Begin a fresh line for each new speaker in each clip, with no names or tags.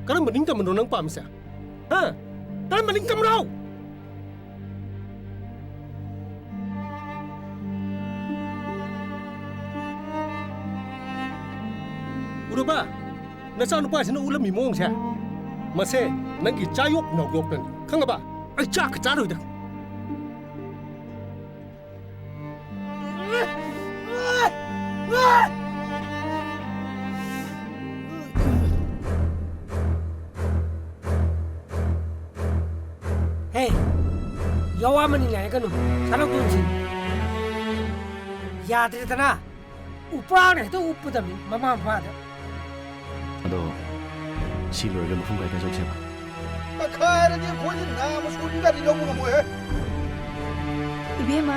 Karena meninggal menurut Pak Misa. Ha? Karena meninggal merau. Udah ba? Nasa ano pa sino ulam mimong siya? Mase, nagi chayok nagyok nan. Kanga ba? Ay chak charo ida.
Hey, yawa manila ka no. Sana tunsin. Yadri tana. Upang ito upudami mama pada.
너 실로에게 무슨 거에 계속 세봐.
카에는 지금 본인 나무 소리가 이러고 뭐해?
이베마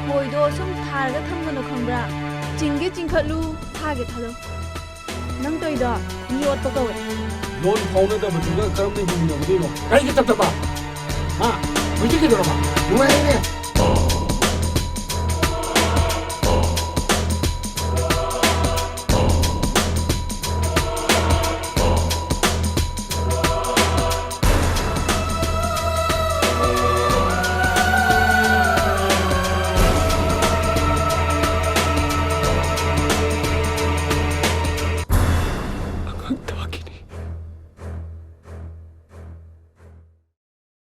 보이도 좀 타르가 탐거노 컴브라 징게 징컬루 타게 타로 능 또이다 니 옷 버거웨
넌 파우너다 버튼가 그런 데 힘이 너무 되노. 가이게 답답하. 아, 무지개 들어봐. 누가 해?